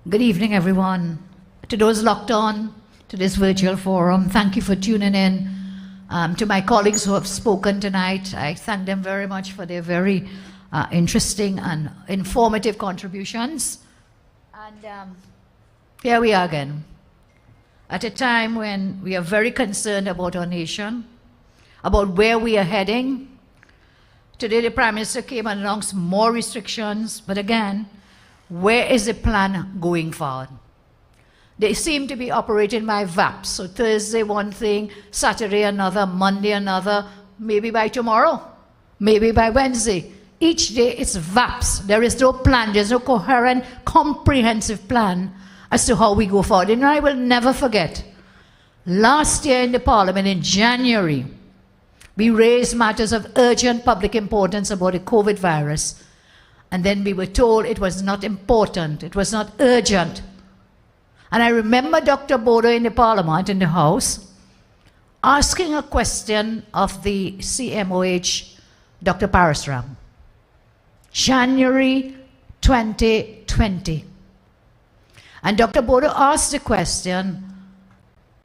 Good evening, everyone. To those locked on to this virtual forum, thank you for tuning in. To my colleagues who have spoken tonight, I thank them very much for their very interesting and informative contributions. And here we are again, at a time when we are very concerned about our nation, about where we are heading. Today, the Prime Minister came and announced more restrictions, but again, where is the plan going forward? They seem to be operating by VAPs. So Thursday one thing, Saturday another, Monday another, maybe by tomorrow, maybe by Wednesday. Each day it's VAPs. There is no plan, there's no coherent, comprehensive plan as to how we go forward. And I will never forget, last year in the Parliament in January, we raised matters of urgent public importance about the COVID virus. And then we were told it was not important, it was not urgent. And I remember Dr. Bodo in the Parliament, in the House, asking a question of the CMOH, Dr. Parasram. January 2020. And Dr. Bodo asked the question,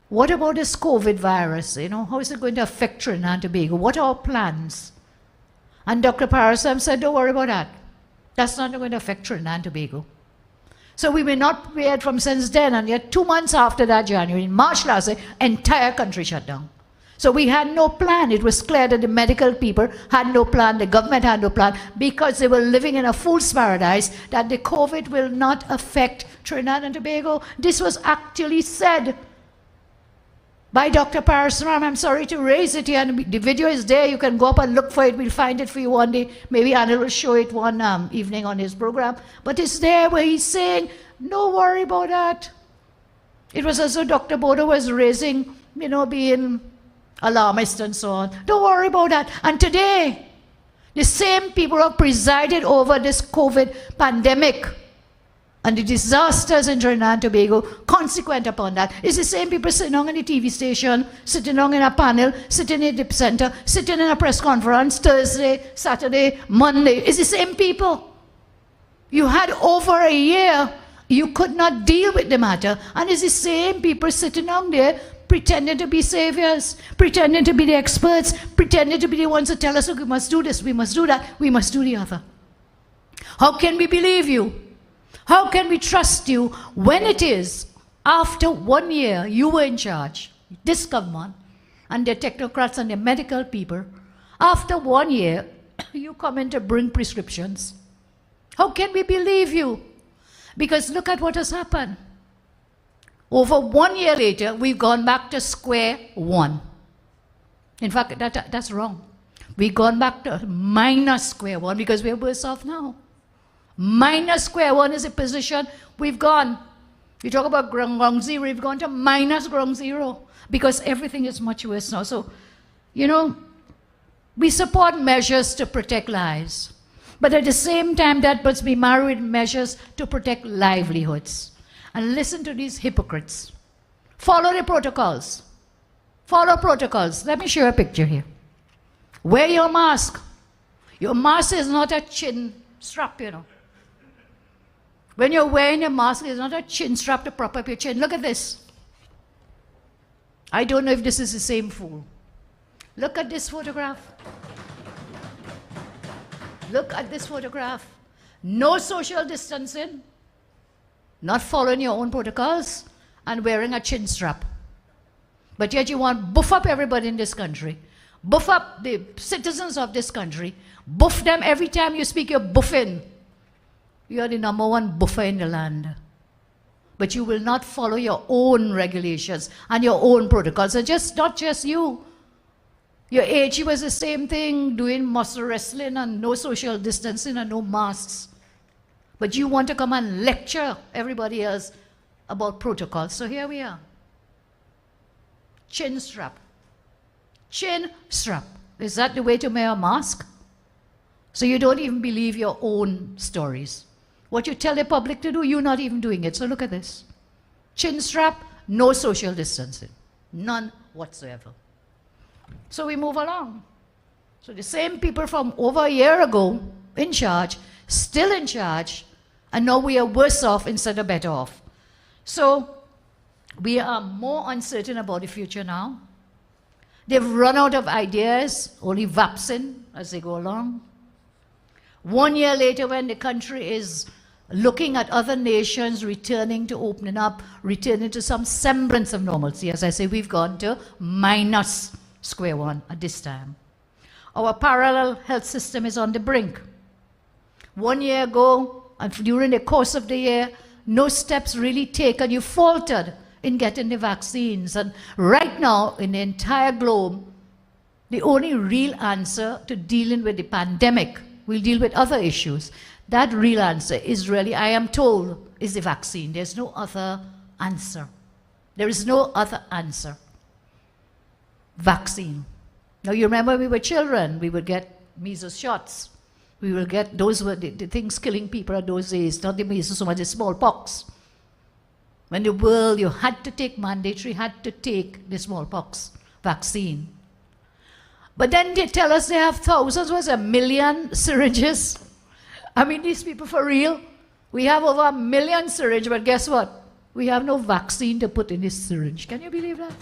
what about this COVID virus? You know, how is it going to affect Trinidad and Tobago? What are our plans? And Dr. Parasram said, don't worry about that. That's not going to affect Trinidad and Tobago. So we were not prepared from since then, and yet 2 months after that, January, in March last year, entire country shut down. So we had no plan. It was clear that the medical people had no plan, the government had no plan, because they were living in a fool's paradise that the COVID will not affect Trinidad and Tobago. This was actually said by Dr. Parasram. I'm sorry to raise it here, and the video is there. You can go up and look for it. We'll find it for you one day. Maybe Anil will show it one evening on his program. But it's there where he's saying, don't worry about that. It was as though Dr. Bodo was raising, you know, being alarmist and so on. Don't worry about that. And today, the same people who have presided over this COVID pandemic and the disasters in Trinidad and Tobago, consequent upon that, is the same people sitting on the TV station, sitting on in a panel, sitting in the dip center, sitting in a press conference Thursday, Saturday, Monday. It's the same people. You had over a year, you could not deal with the matter, and it's the same people sitting on there pretending to be saviors, pretending to be the experts, pretending to be the ones that tell us, okay, we must do this, we must do that, we must do the other. How can we believe you? How can we trust you when it is, after 1 year, you were in charge, this government, and the technocrats and the medical people, after 1 year, you come in to bring prescriptions. How can we believe you? Because look at what has happened. Over 1 year later, we've gone back to square one. In fact, that's wrong. We've gone back to minus square one because we're worse off now. Minus square one is a position we've gone. You talk about ground zero, we've gone to minus ground zero because everything is much worse now. So, you know, we support measures to protect lives, but at the same time, that must be married with measures to protect livelihoods. And listen to these hypocrites. Follow the protocols. Follow protocols. Let me show you a picture here. Wear your mask. Your mask is not a chin strap, you know. When you're wearing a mask, it's not a chin strap to prop up your chin. Look at this. I don't know if this is the same fool. Look at this photograph. Look at this photograph. No social distancing, not following your own protocols, and wearing a chin strap. But yet you want to buff up everybody in this country, buff up the citizens of this country, buff them every time you speak, you're buffing. You are the #1 buffer in the land. But you will not follow your own regulations and your own protocols. And not just you. Your AG was the same thing, doing muscle wrestling and no social distancing and no masks. But you want to come and lecture everybody else about protocols. So here we are. Chin strap. Chin strap. Is that the way to wear a mask? So you don't even believe your own stories. What you tell the public to do, you're not even doing it. So look at this. Chin strap, no social distancing. None whatsoever. So we move along. So the same people from over a year ago in charge, still in charge, And now we are worse off instead of better off. So we are more uncertain about the future now. They've run out of ideas, only vaccine as they go along. 1 year later, when the country is looking at other nations returning to opening up, returning to some semblance of normalcy, as I say, we've gone to minus square one at this time. Our parallel health system is on the brink. 1 year ago, and during the course of the year, no steps really taken. You faltered in getting the vaccines. And right now, in the entire globe, the only real answer to dealing with the pandemic, we'll deal with other issues, that real answer is really, I am told, is the vaccine. There's no other answer. There is no other answer. Vaccine. Now, you remember we were children, we would get measles shots. We will get, those were the things killing people at those days, not the measles, so much the smallpox. When the world, you had to take mandatory, had to take the smallpox vaccine. But then they tell us they have thousands, was 1 million syringes. I mean, these people for real. We have over 1 million syringes, but guess what? We have no vaccine to put in this syringe. Can you believe that?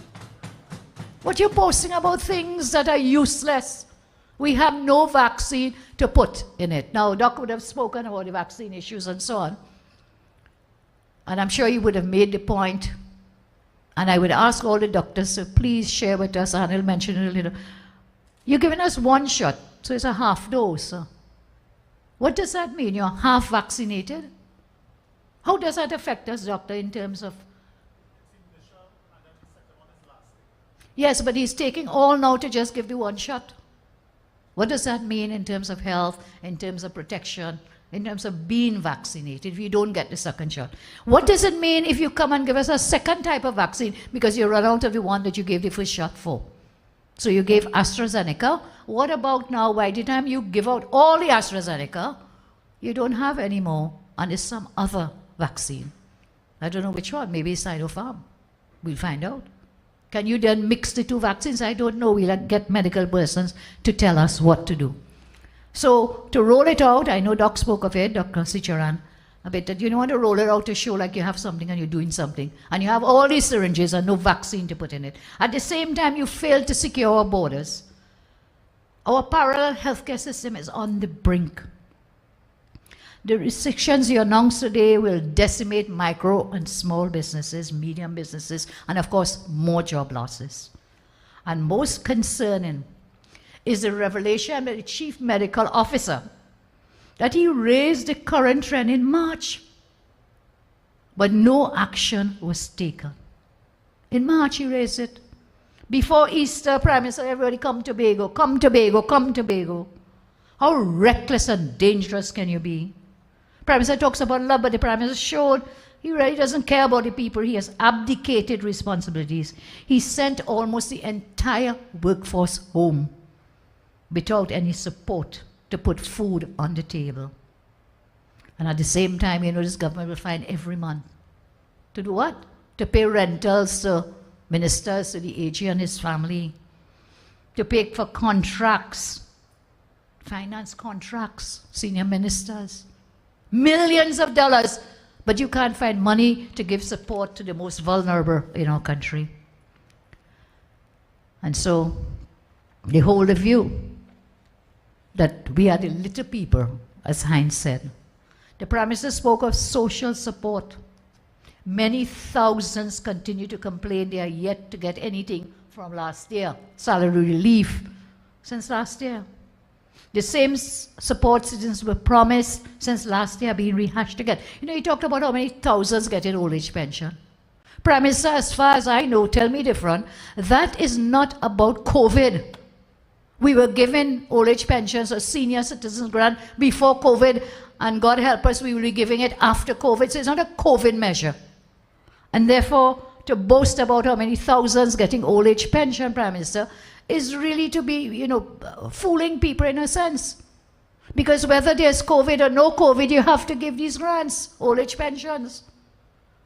What you're posting about things that are useless. We have no vaccine to put in it. Now, Doc would have spoken about the vaccine issues and so on. And I'm sure he would have made the point. And I would ask all the doctors to please share with us, and I'll mention it a little. You're giving us 1 shot, so it's a half dose. What does that mean? You're half vaccinated? How does that affect us, doctor, in terms of... Yes, but he's taking all now to just give the 1 shot. What does that mean in terms of health, in terms of protection, in terms of being vaccinated if you don't get the 2nd shot? What does it mean if you come and give us a 2nd type of vaccine because you run out of the one that you gave the 1st shot for? So you gave AstraZeneca. What about now, by the time you give out all the AstraZeneca, you don't have any more, and it's some other vaccine. I don't know which one, maybe Sinopharm. We'll find out. Can you then mix the 2 vaccines? I don't know. We'll get medical persons to tell us what to do. So to roll it out, I know Doc spoke of it, Dr. Sicharan, a bit, that you don't want to roll it out to show like you have something and you're doing something. And you have all these syringes and no vaccine to put in it. At the same time, you fail to secure our borders. Our parallel healthcare system is on the brink. The restrictions you announced today will decimate micro and small businesses, medium businesses, and of course, more job losses. And most concerning is the revelation by the Chief Medical Officer that he raised the current trend in March, but no action was taken. In March, he raised it. Before Easter, Prime Minister, everybody come Tobago, come Tobago, come Tobago. How reckless and dangerous can you be? Prime Minister talks about love, but the Prime Minister showed he really doesn't care about the people. He has abdicated responsibilities. He sent almost the entire workforce home without any support to put food on the table. And at the same time, you know, this government will find every month. To do what? To pay rentals to ministers, to the AG and his family. To pay for contracts, finance contracts, senior ministers. Millions of dollars, but you can't find money to give support to the most vulnerable in our country. And so they hold the view that we are the little people, as Heinz said. The Prime Minister spoke of social support. Many thousands continue to complain they are yet to get anything from last year, salary relief since last year. The same support citizens were promised since last year being rehashed again. You know, he talked about how many thousands get an old age pension. Prime Minister, as far as I know, tell me different, that is not about COVID. We were given old age pensions or senior citizens grant before COVID, and God help us, we will be giving it after COVID. So it's not a COVID measure. And therefore, to boast about how many thousands getting old age pension, Prime Minister, is really to be, you know, fooling people in a sense. Because whether there's COVID or no COVID, you have to give these grants, old age pensions.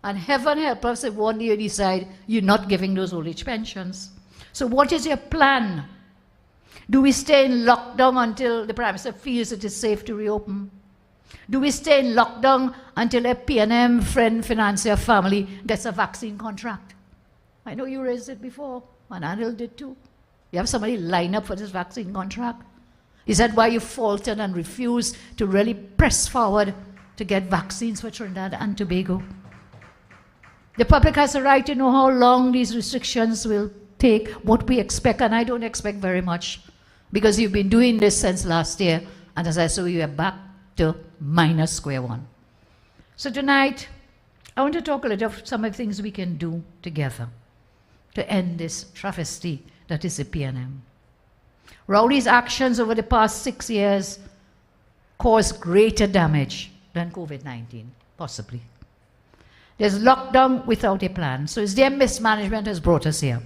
And heaven help us if one day you decide you're not giving those old age pensions. So what is your plan? Do we stay in lockdown until the Prime Minister feels it is safe to reopen? Do we stay in lockdown until a PNM friend, financier, family gets a vaccine contract? I know you raised it before, and Anil did too. You have somebody line up for this vaccine contract. Is that why you faltered and refused to really press forward to get vaccines for Trinidad and Tobago? The public has a right to know how long these restrictions will take, what we expect, and I don't expect very much, because you've been doing this since last year, and as I saw, you are back to minus square one. So tonight, I want to talk a little of some of the things we can do together to end this travesty that is the PNM. Rowley's actions over the past 6 years caused greater damage than COVID-19, possibly. There's lockdown without a plan. So it's their mismanagement has brought us here.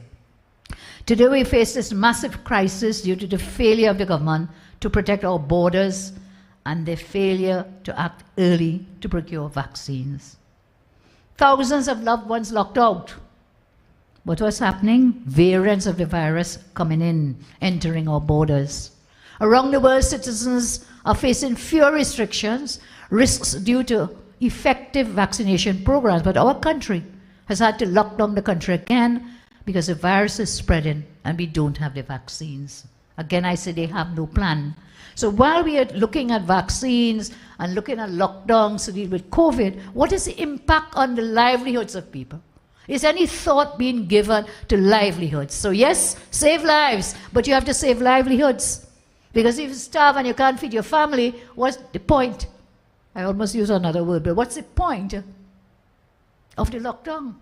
Today we face this massive crisis due to the failure of the government to protect our borders and their failure to act early to procure vaccines. Thousands of loved ones locked out. But what's happening? Variants of the virus coming in, entering our borders. Around the world, citizens are facing fewer restrictions, risks due to effective vaccination programs, but our country has had to lock down the country again because the virus is spreading and we don't have the vaccines. Again, I say they have no plan. So while we are looking at vaccines and looking at lockdowns to deal with COVID, what is the impact on the livelihoods of people? Is any thought being given to livelihoods? So yes, save lives, but you have to save livelihoods. Because if you starve and you can't feed your family, what's the point? I almost use another word, but what's the point of the lockdown?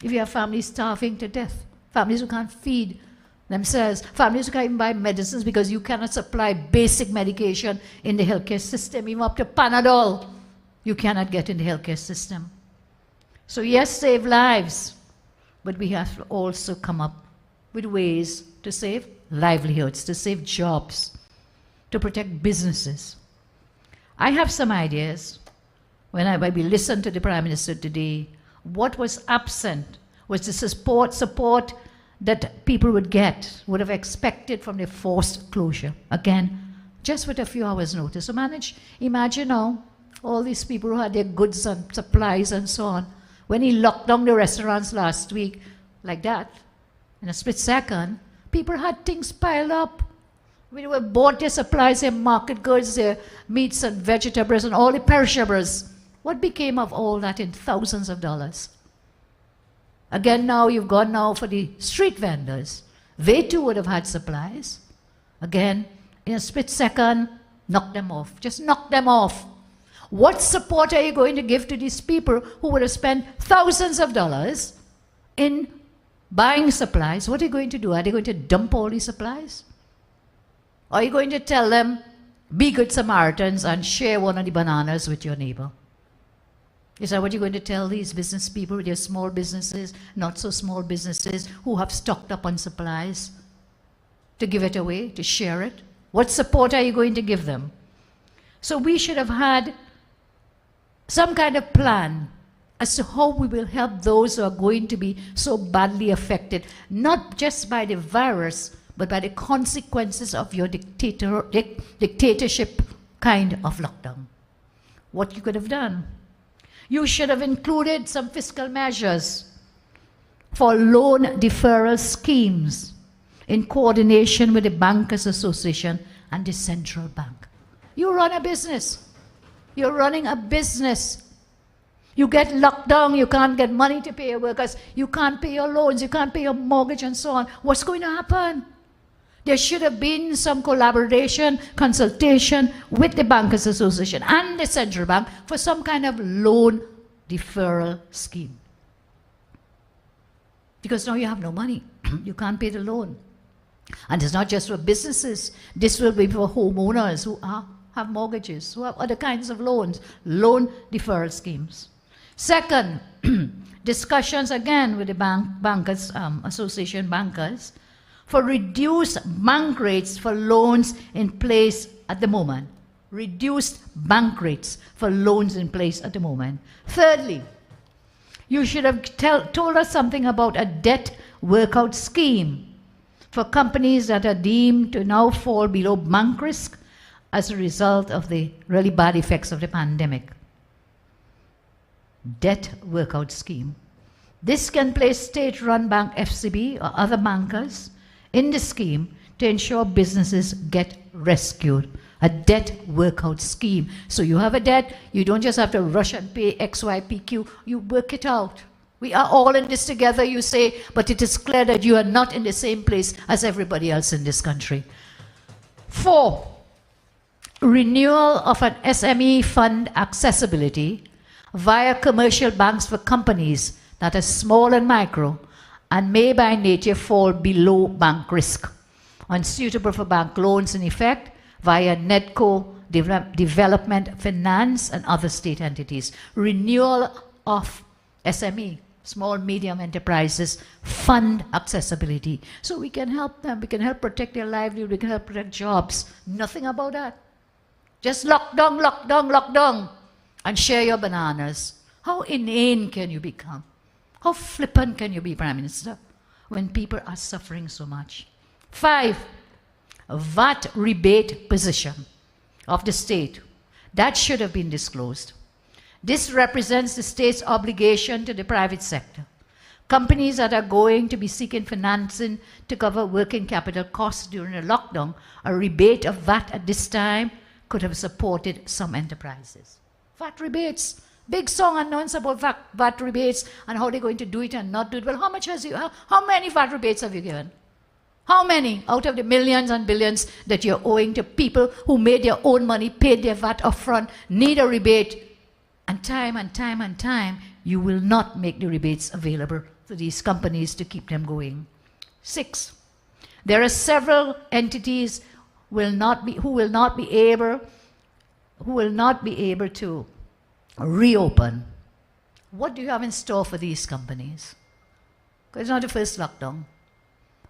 If you have families starving to death, families who can't feed themselves, families who can't even buy medicines because you cannot supply basic medication in the healthcare system, even up to Panadol, you cannot get in the healthcare system. So yes, save lives, but we have to also come up with ways to save livelihoods, to save jobs, to protect businesses. I have some ideas. When we listened to the Prime Minister today, what was absent was the support that people would have expected from the forced closure. Again, just with a few hours' notice. So imagine now, all these people who had their goods and supplies and so on, when he locked down the restaurants last week, like that, in a split second, people had things piled up. We bought their supplies, their market goods, their meats and vegetables and all the perishables. What became of all that in thousands of dollars? Again, now you've gone now for the street vendors. They too would have had supplies. Again, in a split second, knock them off. Just knock them off. What support are you going to give to these people who would have spent thousands of dollars in buying supplies? What are you going to do? Are they going to dump all these supplies? Are you going to tell them, be good Samaritans and share one of the bananas with your neighbor? Is that what you're going to tell these business people with their small businesses, not so small businesses who have stocked up on supplies? To give it away, to share it? What support are you going to give them? So we should have had some kind of plan as to how we will help those who are going to be so badly affected, not just by the virus, but by the consequences of your dictatorship kind of lockdown. What you could have done? You should have included some fiscal measures for loan deferral schemes in coordination with the Bankers Association and the Central Bank. You run a business. You're running a business. You get locked down, you can't get money to pay your workers, you can't pay your loans, you can't pay your mortgage and so on. What's going to happen? There should have been some collaboration, consultation with the Bankers Association and the Central Bank for some kind of loan deferral scheme. Because now you have no money. You can't pay the loan. And it's not just for businesses. This will be for homeowners who have mortgages, who have other kinds of loans, loan deferral schemes. Second, discussions again with the Bankers Association bankers for reduced bank rates for loans in place at the moment. Reduced bank rates for loans in place at the moment. Thirdly, you should have told us something about a debt workout scheme for companies that are deemed to now fall below bank risk as a result of the really bad effects of the pandemic. Debt workout scheme. This can place state-run bank FCB or other bankers in the scheme to ensure businesses get rescued. A debt workout scheme. So you have a debt, you don't just have to rush and pay XYPQ, you work it out. We are all in this together, you say, but it is clear that you are not in the same place as everybody else in this country. 4, renewal of an SME fund accessibility via commercial banks for companies that are small and micro and may by nature fall below bank risk, unsuitable for bank loans in effect, via NEDCO, Development Finance, and other state entities. Renewal of SME, small medium enterprises, fund accessibility. So we can help them, we can help protect their livelihood, we can help protect jobs. Nothing about that. Just lockdown, lockdown, lockdown, and share your bananas. How inane can you become? How flippant can you be, Prime Minister, when people are suffering so much? 5, VAT rebate position of the state. That should have been disclosed. This represents the state's obligation to the private sector. Companies that are going to be seeking financing to cover working capital costs during a lockdown, a rebate of VAT at this time could have supported some enterprises. VAT rebates. Big song and dance about VAT rebates and how they're going to do it and not do it. Well, how many VAT rebates have you given? How many out of the millions and billions that you're owing to people who made their own money, paid their VAT upfront, need a rebate, and time and time and time, you will not make the rebates available to these companies to keep them going. 6, there are several entities who will not be able to reopen. What do you have in store for these companies? Because it's not the first lockdown.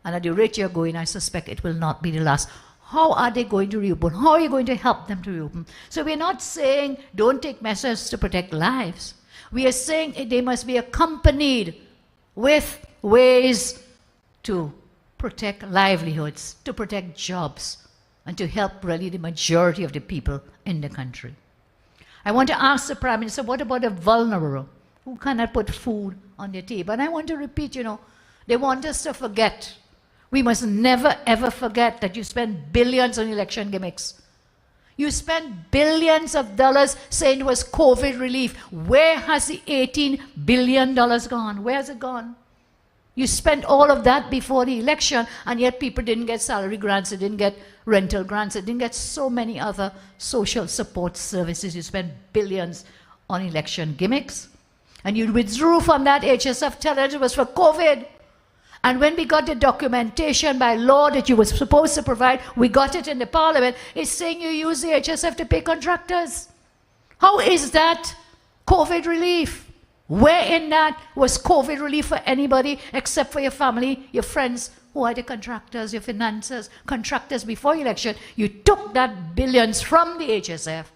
And at the rate you're going, I suspect it will not be the last. How are they going to reopen? How are you going to help them to reopen? So we're not saying don't take measures to protect lives. We are saying they must be accompanied with ways to protect livelihoods, to protect jobs, and to help really the majority of the people in the country. I want to ask the Prime Minister, what about the vulnerable who cannot put food on their table? And I want to repeat, they want us to forget. We must never ever forget that you spend billions on election gimmicks. You spent billions of dollars saying it was COVID relief. Where has the $18 billion gone? Where has it gone? You spent all of that before the election, and yet people didn't get salary grants, they didn't get rental grants, they didn't get so many other social support services. You spent billions on election gimmicks. And you withdrew from that HSF telling it was for COVID. And when we got the documentation by law that you were supposed to provide, we got it in the parliament, it's saying you use the HSF to pay contractors. How is that COVID relief? Where in that was COVID relief for anybody except for your family, your friends, who are the contractors, your financiers, contractors before election? You took that billions from the HSF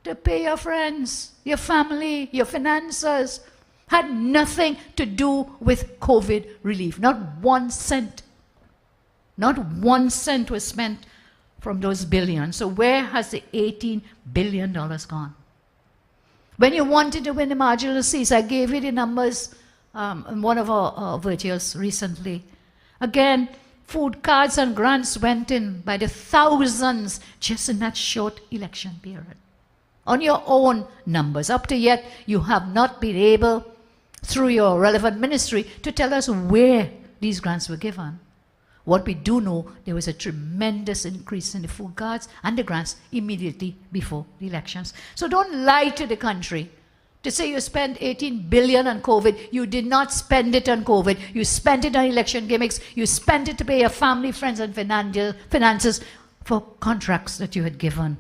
to pay your friends, your family, your financiers. Had nothing to do with COVID relief. Not 1 cent. Not 1 cent was spent from those billions. So where has the $18 billion gone? When you wanted to win the marginal seats, I gave you the numbers in one of our virtuals recently. Again, food cards and grants went in by the thousands just in that short election period. On your own numbers. Up to yet, you have not been able, through your relevant ministry, to tell us where these grants were given. What we do know, there was a tremendous increase in the food cards and the grants immediately before the elections. So don't lie to the country. To say you spent $18 billion on COVID, you did not spend it on COVID. You spent it on election gimmicks. You spent it to pay your family, friends, and finances for contracts that you had given.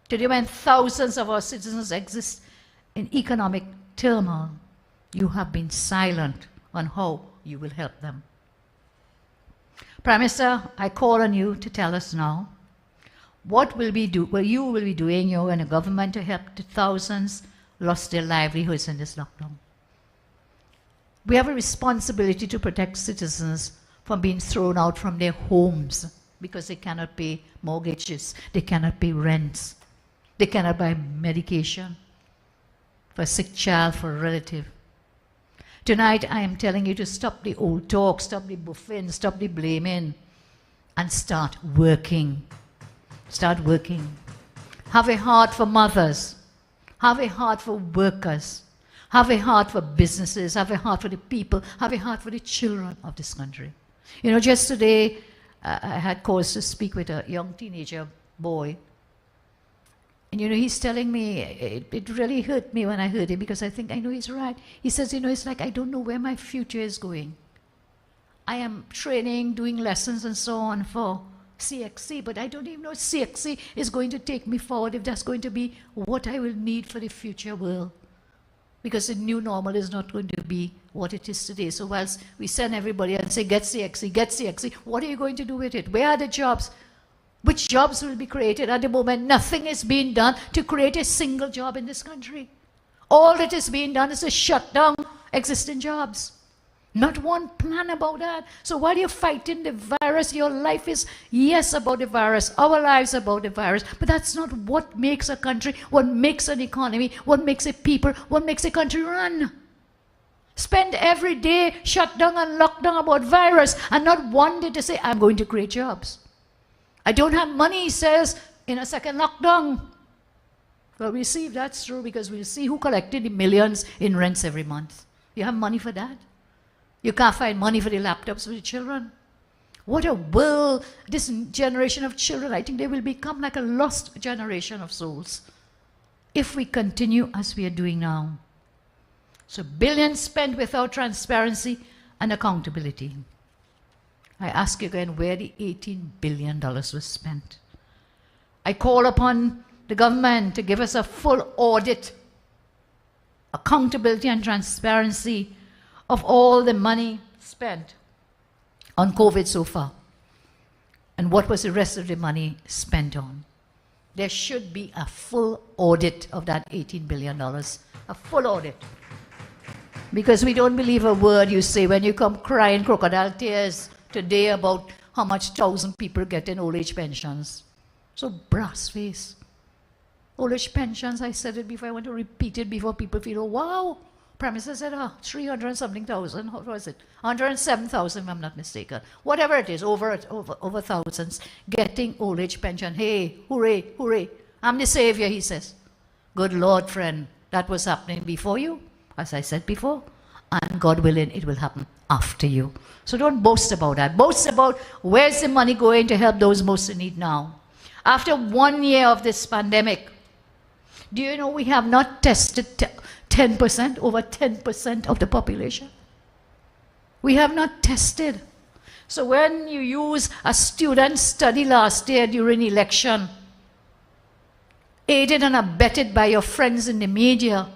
Today, when thousands of our citizens exist in economic turmoil, you have been silent on how you will help them. Prime Minister, I call on you to tell us now, what you will be doing, you and the government, to help the thousands lost their livelihoods in this lockdown. We have a responsibility to protect citizens from being thrown out from their homes because they cannot pay mortgages, they cannot pay rents, they cannot buy medication for a sick child, for a relative. Tonight I am telling you to stop the old talk, stop the buffing, stop the blaming, and start working. Start working. Have a heart for mothers. Have a heart for workers. Have a heart for businesses. Have a heart for the people. Have a heart for the children of this country. You know, just today, I had cause to speak with a young teenager boy. And, you know, he's telling me, it really hurt me when I heard him, because I think I know he's right. He says, you know, it's like I don't know where my future is going. I am training, doing lessons and so on for CXC, but I don't even know if CXC is going to take me forward, if that's going to be what I will need for the future world. Because the new normal is not going to be what it is today. So whilst we send everybody and say, get CXC, what are you going to do with it? Where are the jobs? Which jobs will be created? At the moment, nothing is being done to create a single job in this country. All that is being done is to shut down existing jobs. Not one plan about that. So while you're fighting the virus, your life is, yes, about the virus, our lives about the virus, but that's not what makes a country, what makes an economy, what makes a people, what makes a country run. Spend every day shut down and locked down about virus, and not one day to say, I'm going to create jobs. I don't have money, he says, in a second lockdown. Well, we'll see if that's true, because we'll see who collected the millions in rents every month. You have money for that? You can't find money for the laptops for the children. What a world, this generation of children, I think they will become like a lost generation of souls if we continue as we are doing now. So billions spent without transparency and accountability. I ask you again where the $18 billion was spent. I call upon the government to give us a full audit, accountability and transparency of all the money spent on COVID so far, and what was the rest of the money spent on. There should be a full audit of that $18 billion, a full audit. Because we don't believe a word you say when you come crying crocodile tears today about how much 1,000 people get in old age pensions. So brass face. Old age pensions, I said it before, I want to repeat it before people feel, oh wow, Prime Minister said, 300 and something thousand, what was it? 107,000, if I'm not mistaken. Whatever it is, over thousands, getting old age pension. Hey, hooray, hooray. I'm the savior, he says. Good Lord, friend, that was happening before you, as I said before, and God willing, it will happen after you. So don't boast about that. Boast about where's the money going to help those most in need now. After 1 year of this pandemic, do you know we have not tested 10%, over 10% of the population? We have not tested. So when you use a student study last year during election, aided and abetted by your friends in the media,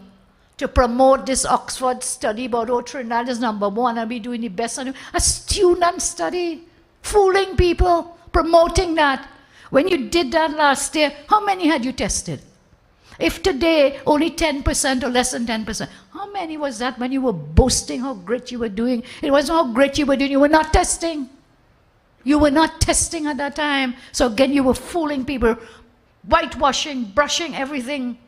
to promote this Oxford study about, oh, Trinidad is #1 and we're doing the best. A student study, fooling people, promoting that. When you did that last year, how many had you tested? If today only 10% or less than 10%, how many was that when you were boasting how great you were doing? It wasn't how great you were doing, you were not testing. You were not testing at that time. So again, you were fooling people, whitewashing, brushing everything.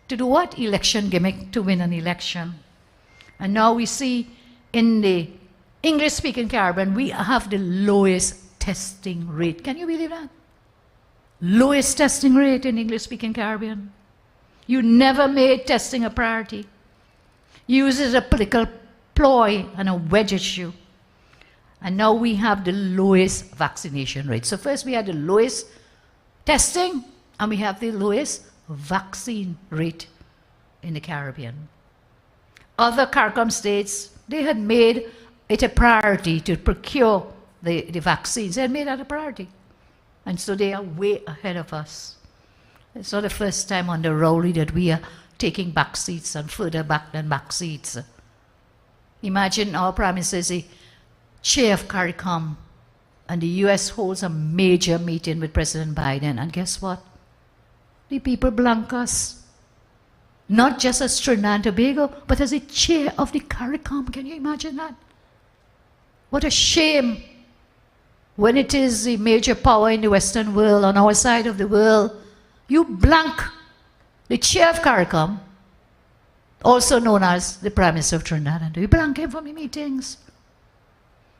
To do what? Election gimmick, to win an election. And now we see in the English-speaking Caribbean, we have the lowest testing rate. Can you believe that? Lowest testing rate in English-speaking Caribbean. You never made testing a priority. You used it as a political ploy and a wedge issue. And now we have the lowest vaccination rate. So first we had the lowest testing, and we have the lowest vaccine rate in the Caribbean. Other CARICOM states, they had made it a priority to procure the vaccines. They had made that a priority. And so they are way ahead of us. It's not the first time under Rowley that we are taking back seats and further back than back seats. Imagine our Prime Minister is a chair of CARICOM, and the US holds a major meeting with President Biden, and guess what? The people blank us. Not just as Trinidad and Tobago, but as a chair of the CARICOM. Can you imagine that? What a shame. when it is the major power in the Western world, on our side of the world, you blank the chair of CARICOM, also known as the Prime Minister of Trinidad, and you blank him from the meetings.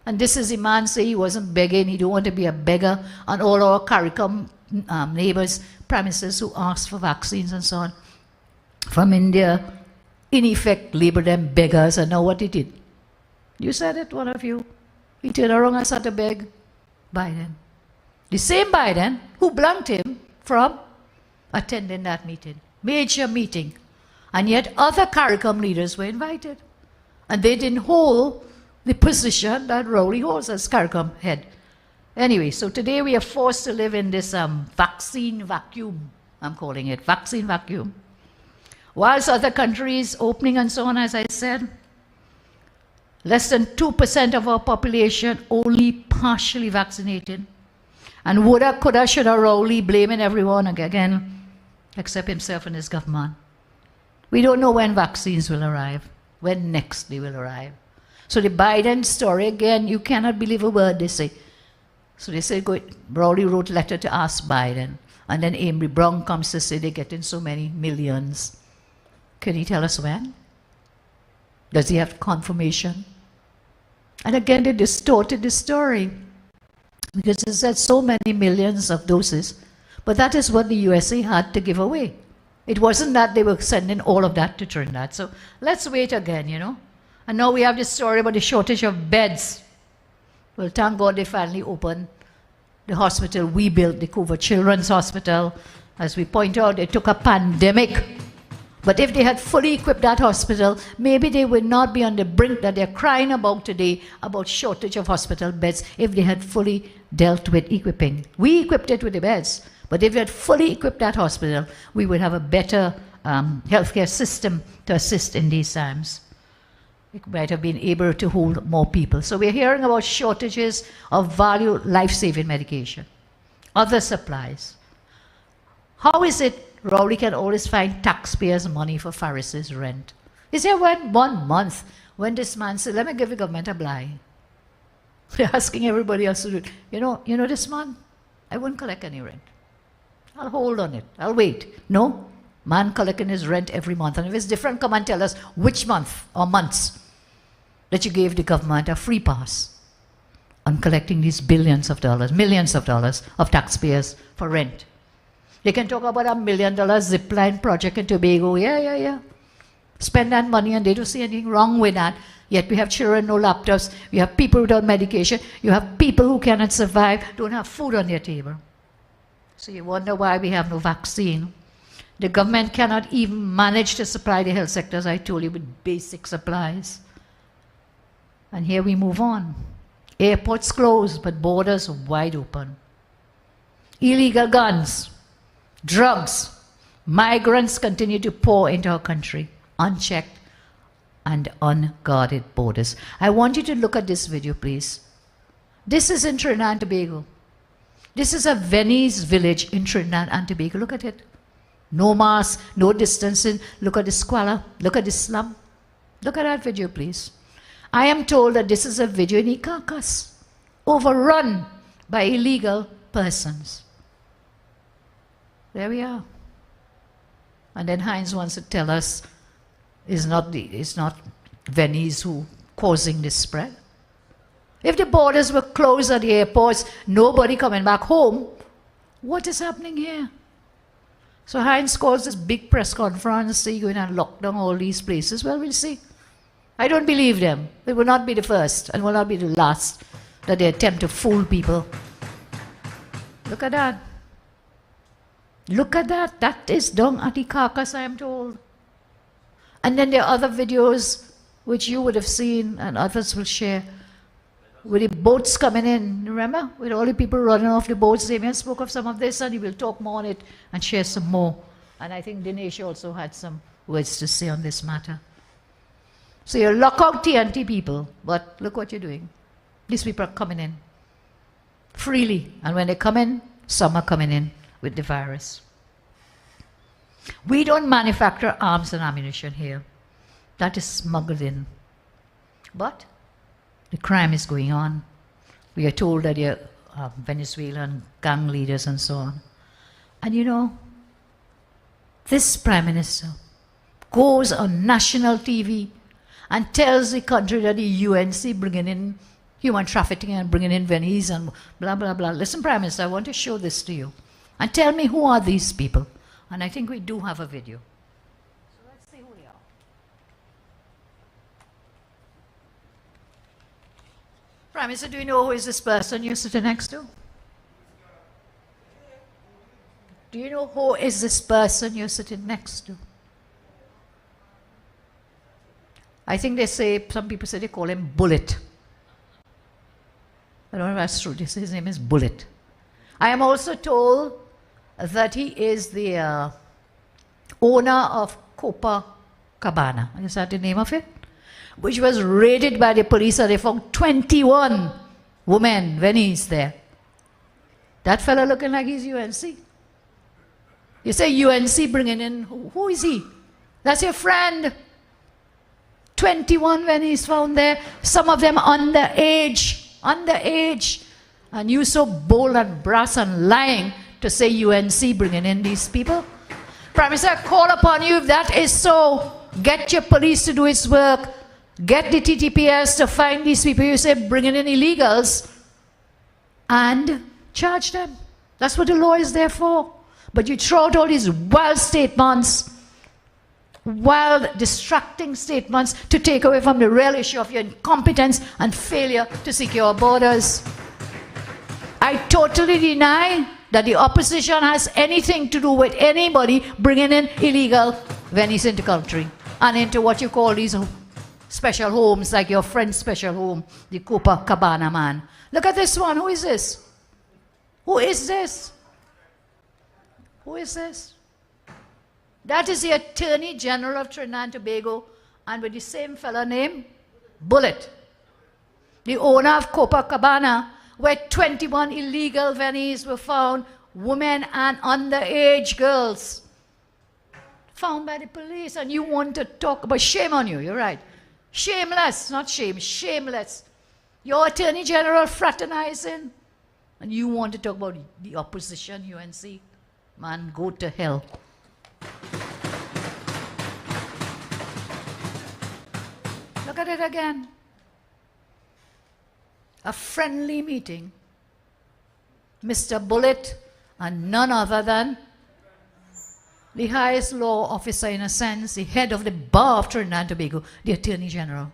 And this is the man say he wasn't begging, he don't want to be a beggar, and all our CARICOM neighbors, Prime Ministers who asked for vaccines and so on, from India, in effect, labeled them beggars, and now what he did. You said it, one of you. He turned around and started to beg Biden. The same Biden who blanked him from attending that meeting, major meeting. And yet other CARICOM leaders were invited. And they didn't hold the position that Rowley holds as CARICOM head. Anyway, so today we are forced to live in this vaccine vacuum, I'm calling it, vaccine vacuum. Whilst other countries opening and so on, as I said, less than 2% of our population only partially vaccinated. And woulda, coulda, shoulda, Rowley blaming everyone again, except himself and his government. We don't know when vaccines will arrive, when next they will arrive. So the Biden story, again, you cannot believe a word they say. So they say, Rowley wrote a letter to ask Biden, and then Amy Brown comes to say they're getting so many millions. Can he tell us when? Does he have confirmation? And again, they distorted the story, because it said so many millions of doses, but that is what the USA had to give away. It wasn't that they were sending all of that to Trinidad. So let's wait again, you know. And now we have this story about the shortage of beds. Well, thank God they finally opened the hospital we built, the Coover Children's Hospital. As we point out, it took a pandemic. But if they had fully equipped that hospital, maybe they would not be on the brink that they're crying about today, about shortage of hospital beds, if they had fully dealt with equipping. We equipped it with the beds, but if we had fully equipped that hospital, we would have a better healthcare system to assist in these times. It might have been able to hold more people. So we're hearing about shortages of value life-saving medication, other supplies. How is it Rowley can always find taxpayers' money for Farris's rent? Is there one month when this man said, let me give the government a blind? They're asking everybody else to do it. You know this man? I won't collect any rent. I'll hold on it. I'll wait. No, man collecting his rent every month. And if it's different, come and tell us which month or months that you gave the government a free pass on collecting these billions of dollars, millions of dollars of taxpayers for rent. They can talk about $1 million zipline project in Tobago. Yeah. Spend that money and they don't see anything wrong with that. Yet we have children, no laptops. We have people without medication. You have people who cannot survive, don't have food on their table. So you wonder why we have no vaccine. The government cannot even manage to supply the health sector, as I told you, with basic supplies. And here we move on. Airports closed, but borders wide open. Illegal guns, drugs, migrants continue to pour into our country, unchecked and unguarded borders. I want you to look at this video, please. This is in Trinidad and Tobago. This is a Venice village in Trinidad and Tobago. Look at it. No mask, no distancing. Look at the squalor. Look at the slum. Look at that video, please. I am told that this is a video in Icacos, overrun by illegal persons. There we are. And then Heinz wants to tell us it's not Venice who causing this spread. If the borders were closed at the airports, nobody coming back home, what is happening here? So Heinz calls this big press conference, say you're going to lock down all these places. Well, we'll see. I don't believe them. It will not be the first and will not be the last that they attempt to fool people. Look at that. Look at that. That is down at Icacos, I am told. And then there are other videos which you would have seen and others will share with the boats coming in. Remember? With all the people running off the boats. Damien spoke of some of this and he will talk more on it and share some more. And I think Dinesh also had some words to say on this matter. So you lock out TNT people, but look what you're doing. These people are coming in freely. And when they come in, some are coming in with the virus. We don't manufacture arms and ammunition here. That is smuggled in. But the crime is going on. We are told that there are Venezuelan gang leaders and so on. And you know, this Prime Minister goes on national TV and tells the country that the UNC bringing in human trafficking and bringing in Venice and blah, blah, blah. Listen, Prime Minister, I want to show this to you. And tell me, who are these people? And I think we do have a video. So let's see who they are. Prime Minister, do you know who is this person you're sitting next to? Do you know who is this person you're sitting next to? I think they say, some people say they call him Bullet. I don't know if that's true. They say his name is Bullet. I am also told that he is the owner of Copacabana. Is that the name of it? Which was raided by the police, and they found 21 women, Venice there. That fella looking like he's UNC. You say UNC bringing in, who is he? That's your friend. 21 Venice found there, some of them underage. And you so bold and brass and lying to say UNC bringing in these people. Prime Minister, I call upon you, if that is so, get your police to do its work. Get the TTPS to find these people you say bringing in illegals and charge them. That's what the law is there for. But you throw out all these wild statements, wild, distracting statements to take away from the real issue of your incompetence and failure to secure borders. I totally deny that the opposition has anything to do with anybody bringing in illegal Venice into the country and into what you call these special homes, like your friend's special home, the Copacabana man. Look at this one. Who is this? Who is this? Who is this? That is the Attorney General of Trinidad and Tobago, and with the same fella named Bullet, the owner of Copacabana, where 21 illegal Venice were found, women and underage girls, found by the police. And you want to talk about, shame on you, you're right. Shameless, not shame, shameless. Your Attorney General fraternizing, and you want to talk about the opposition, UNC. Man, go to hell. Look at it again. A friendly meeting. Mr. Bullet and none other than the highest law officer, in a sense, the head of the bar of Trinidad and Tobago, the Attorney General.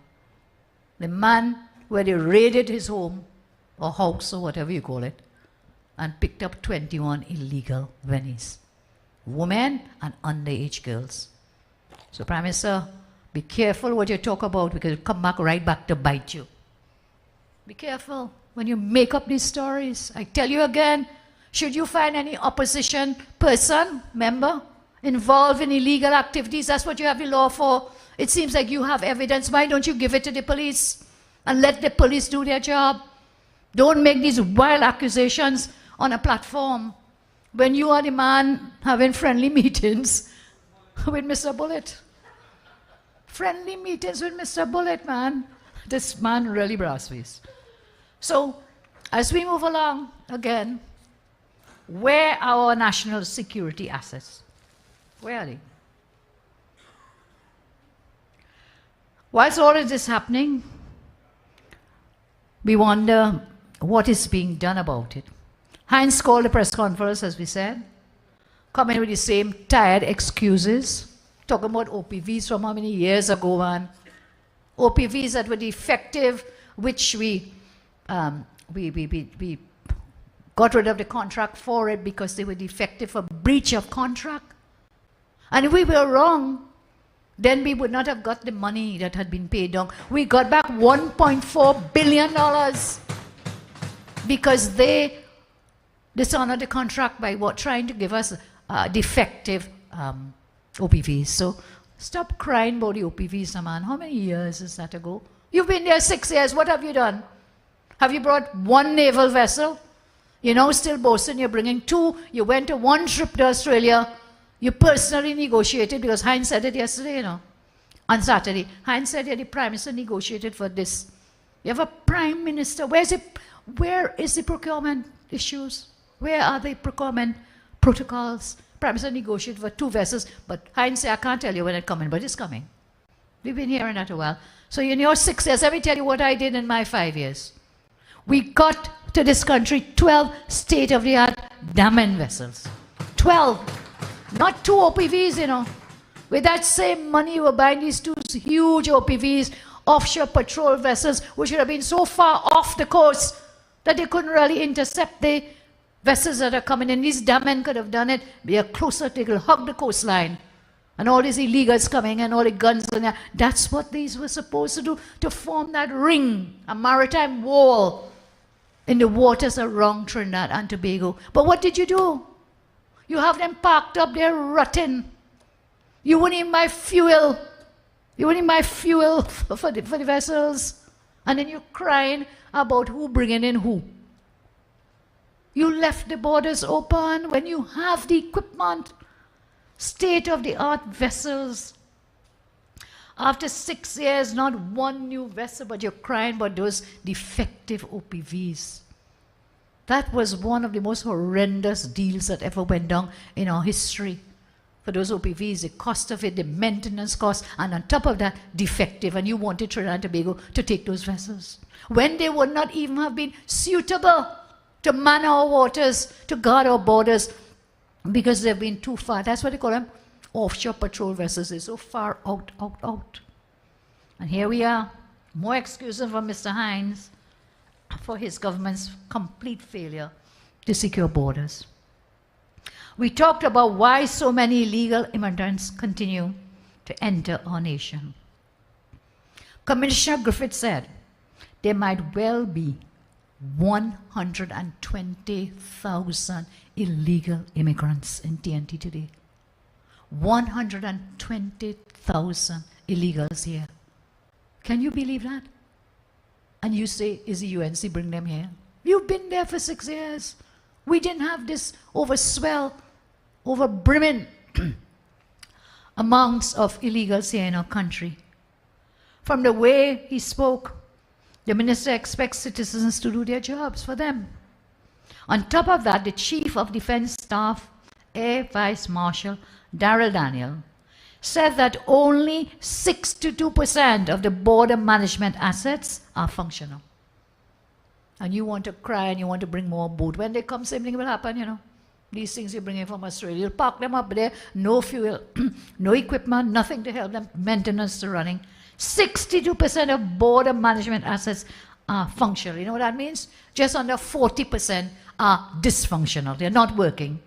The man where they raided his home or house or whatever you call it and picked up 21 illegal Venice. Women and underage girls. So, Prime Minister, be careful what you talk about, because it'll come back right back to bite you. Be careful when you make up these stories. I tell you again, should you find any opposition person, member, involved in illegal activities, that's what you have the law for. It seems like you have evidence. Why don't you give it to the police and let the police do their job? Don't make these wild accusations on a platform when you are the man having friendly meetings with Mr. Bullet. Friendly meetings with Mr. Bullet, man. This man really brassface. So, as we move along, again, where are our national security assets? Where are they? Whilst all of this happening, we wonder what is being done about it. Heinz called a press conference, as we said, coming with the same tired excuses, talking about OPVs from how many years ago, man. OPVs that were defective, which we got rid of the contract for it because they were defective for breach of contract. And if we were wrong, then we would not have got the money that had been paid down. We got back $1.4 billion because they dishonored the contract by what? Trying to give us defective OPVs. So stop crying about the OPVs, man. How many years is that ago? You've been there 6 years. What have you done? Have you brought one naval vessel? You know, still boasting you're bringing two. You went to one trip to Australia. You personally negotiated, because Heinz said it yesterday, you know, on Saturday. Heinz said that the Prime Minister negotiated for this You have a prime minister. Where is the procurement issues? Where are the procurement protocols? Prime Minister negotiated for 2 vessels, but Hines said, I can't tell you when it's coming, but it's coming. We've been hearing that a while. So in your 6 years, let me tell you what I did in my 5 years. We got to this country 12 state-of-the-art damming vessels. 12. Not 2 OPVs, you know. With that same money, you were buying these 2 huge OPVs, offshore patrol vessels, which would have been so far off the coast that they couldn't really intercept the vessels that are coming in. These dammen could have done it. They are closer, they could hug the coastline. And all these illegals coming and all the guns in there. That's what these were supposed to do, to form that ring, a maritime wall in the waters around Trinidad and Tobago. But what did you do? You have them parked up there rotting. You wouldn't even buy fuel. You wouldn't even buy fuel for the vessels. And then you're crying about who bringing in who. You left the borders open when you have the equipment, state-of-the-art vessels. After 6 years, not 1 new vessel, but you're crying about those defective OPVs. That was one of the most horrendous deals that ever went down in our history. For those OPVs, the cost of it, the maintenance cost, and on top of that, defective. And you wanted Trinidad and Tobago to take those vessels, when they would not even have been suitable to man our waters, to guard our borders, because they've been too far. That's what they call them, offshore patrol vessels. They're so far out. And here we are. More excuses from Mr. Hines for his government's complete failure to secure borders. We talked about why so many illegal immigrants continue to enter our nation. Commissioner Griffith said there might well be 120,000 illegal immigrants in TNT today. 120,000 illegals here. Can you believe that? And you say, is the UNC bring them here? You've been there for 6 years. We didn't have this overbrimming amounts of illegals here in our country. From the way he spoke, the minister expects citizens to do their jobs for them. On top of that, the Chief of Defense Staff, Air Vice Marshal Daryl Daniel, said that only 62% of the border management assets are functional. And you want to cry and you want to bring more boat. When they come, same thing will happen, you know. These things you bring in from Australia, you'll park them up there, no fuel, no equipment, nothing to help them, maintenance to running. 62% of border management assets are functional. You know what that means? Just under 40% are dysfunctional. They're not working.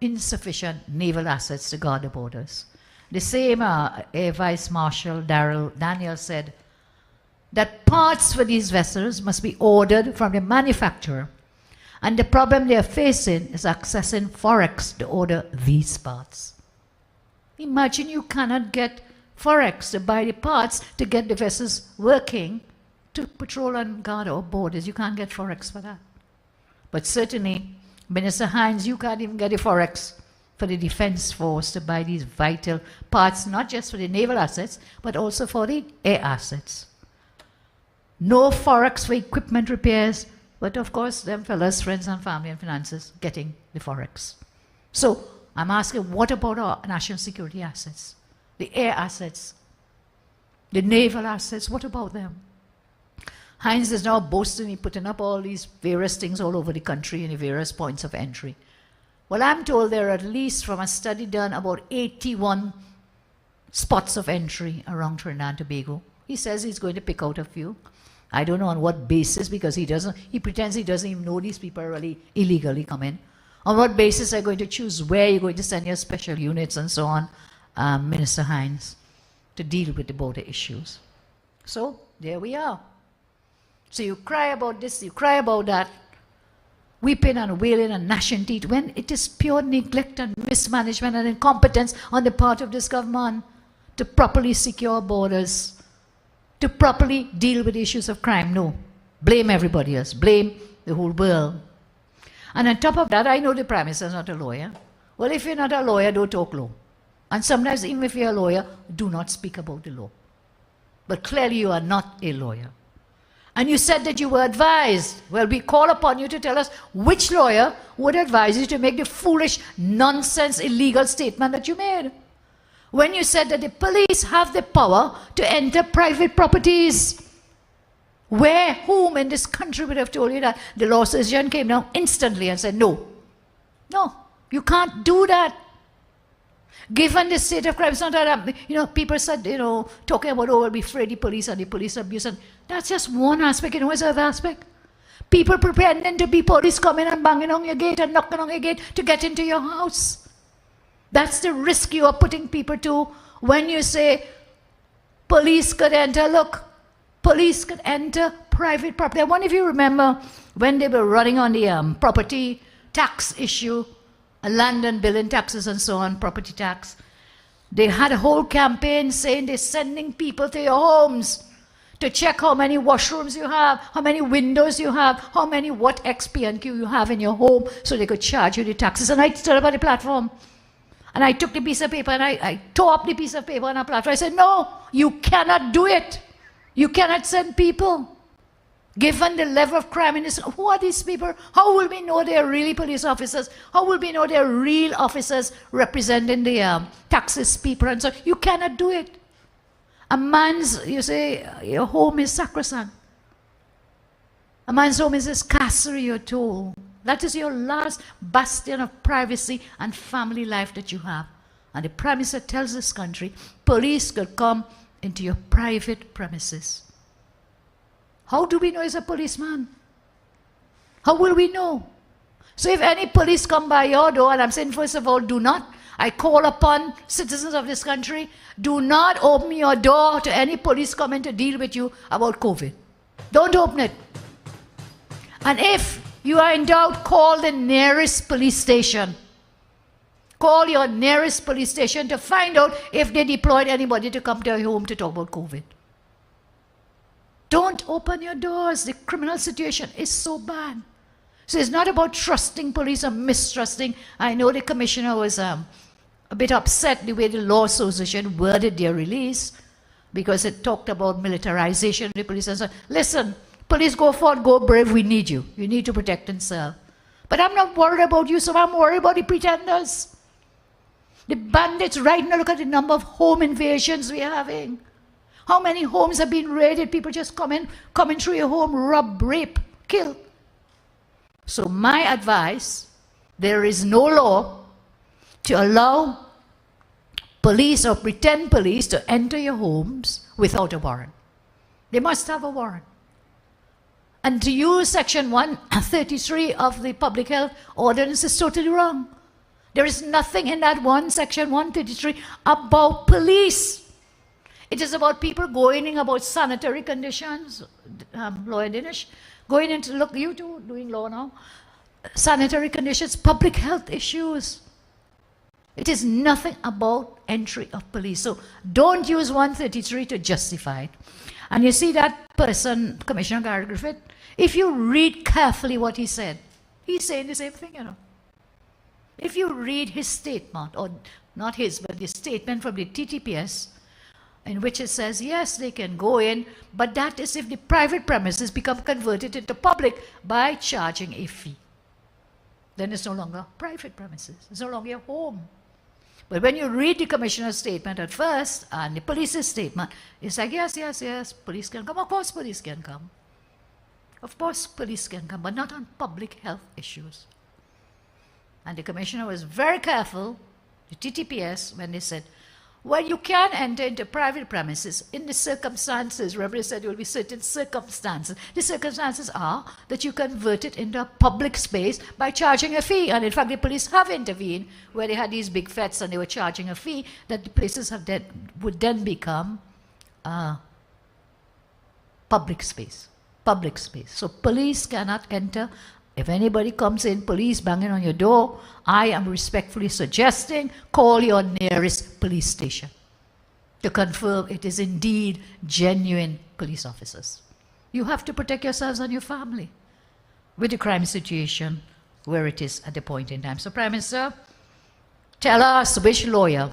Insufficient naval assets to guard the borders. The same Air Vice Marshal Daryl Daniel said that parts for these vessels must be ordered from the manufacturer, and the problem they are facing is accessing Forex to order these parts. Imagine you cannot get Forex to buy the parts to get the vessels working to patrol and guard our borders. You can't get Forex for that. But certainly, Minister Hines, you can't even get the Forex for the Defense Force to buy these vital parts, not just for the naval assets, but also for the air assets. No Forex for equipment repairs, but of course, them fellas, friends and family and finances, getting the Forex. So, I'm asking, what about our national security assets? The air assets, the naval assets, what about them? Hines is now boasting, putting up all these various things all over the country in the various points of entry. Well, I'm told there are at least, from a study done, about 81 spots of entry around Trinidad and Tobago. He says he's going to pick out a few. I don't know on what basis, because he pretends he doesn't even know these people are really illegally come in. On what basis are you going to choose where you're going to send your special units and so on, Minister Hines, to deal with the border issues? So, there we are. So you cry about this, you cry about that, weeping and wailing and gnashing teeth, when it is pure neglect and mismanagement and incompetence on the part of this government to properly secure borders, to properly deal with issues of crime. No, blame everybody else, blame the whole world. And on top of that, I know the Prime Minister is not a lawyer. Well, if you're not a lawyer, don't talk law. And sometimes, even if you're a lawyer, do not speak about the law. but clearly you are not a lawyer. And you said that you were advised. Well, we call upon you to tell us which lawyer would advise you to make the foolish, nonsense, illegal statement that you made. When you said that the police have the power to enter private properties. Where, whom in this country would have told you that? The law association came down instantly and said, no. No, you can't do that. Given the state of crime, it's not that, people said, talking about, we'll be afraid the police and the police abuse. And that's just one aspect. What's the other aspect? People pretending to be police coming and banging on your gate and knocking on your gate to get into your house. That's the risk you are putting people to when you say police could enter. Look, police could enter private property. I wonder if you remember when they were running on the property tax issue, land and building taxes and so on, property tax. They had a whole campaign saying they're sending people to your homes to check how many washrooms you have, how many windows you have, how many what XP&Q you have in your home, so they could charge you the taxes. And I stood up on the platform, and I took the piece of paper, and I tore up the piece of paper on our platform. I said, no, you cannot do it. You cannot send people. Given the level of crime in this, who are these people? How will we know they are really police officers? How will we know they are real officers representing the taxes people and so? You cannot do it. A man's, you say, your home is sacrosanct. A man's home is his castle, you're told. That is your last bastion of privacy and family life that you have. And the Prime Minister tells this country, police could come into your private premises. How do we know he's a policeman? How will we know? So if any police come by your door, and I'm saying first of all, do not, I call upon citizens of this country, do not open your door to any police coming to deal with you about COVID. Don't open it. And if you are in doubt, call the nearest police station. Call your nearest police station to find out if they deployed anybody to come to your home to talk about COVID. Don't open your doors. The criminal situation is so bad. So it's not about trusting police or mistrusting. I know the commissioner was a bit upset the way the Law Association worded their release because it talked about militarization of the police and so on. Listen, police, go forward, go brave, we need you. You need to protect and serve. But I'm not worried about you, so I'm worried about the pretenders. The bandits right now, look at the number of home invasions we're having. How many homes have been raided? People just coming through your home, rob, rape, kill. So my advice, there is no law to allow police or pretend police to enter your homes without a warrant. They must have a warrant. And to use Section 133 of the Public Health Ordinance is totally wrong. There is nothing in that Section 133 about police. It is about people going in about sanitary conditions, Lawyer Dinesh, going into, look, you two doing law now, sanitary conditions, public health issues. It is nothing about entry of police. So don't use 133 to justify it. And you see that person, Commissioner Gary Griffith, if you read carefully what he said, he's saying the same thing, If you read his statement, or not his, but the statement from the TTPS, in which it says, yes, they can go in, but that is if the private premises become converted into public by charging a fee. Then it's no longer private premises. It's no longer your home. But when you read the commissioner's statement at first, and the police's statement, it's like, yes, police can come. Of course police can come. Of course police can come, but not on public health issues. And the commissioner was very careful, the TTPS, when they said, well, you can enter into private premises in the circumstances. Reverend said there will be certain circumstances. The circumstances are that you convert it into a public space by charging a fee. And in fact, the police have intervened where they had these big fetes and they were charging a fee, that the places would then become public space. Public space. So police cannot enter. If anybody comes in, police banging on your door, I am respectfully suggesting call your nearest police station to confirm it is indeed genuine police officers. You have to protect yourselves and your family with the crime situation where it is at the point in time. So, Prime Minister, tell us which lawyer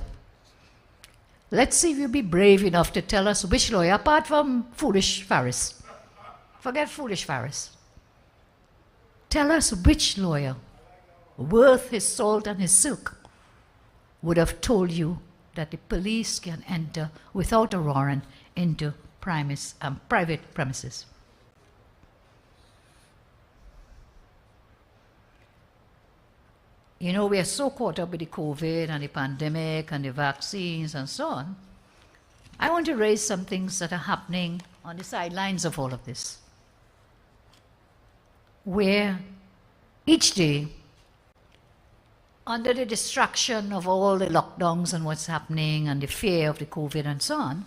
Let's see if you'll be brave enough to tell us which lawyer, apart from foolish Faris. Forget foolish Faris. Tell us which lawyer, worth his salt and his silk, would have told you that the police can enter without a warrant into private premises. You know, we are so caught up with the COVID and the pandemic and the vaccines and so on. I want to raise some things that are happening on the sidelines of all of this, where each day, under the distraction of all the lockdowns and what's happening and the fear of the COVID and so on,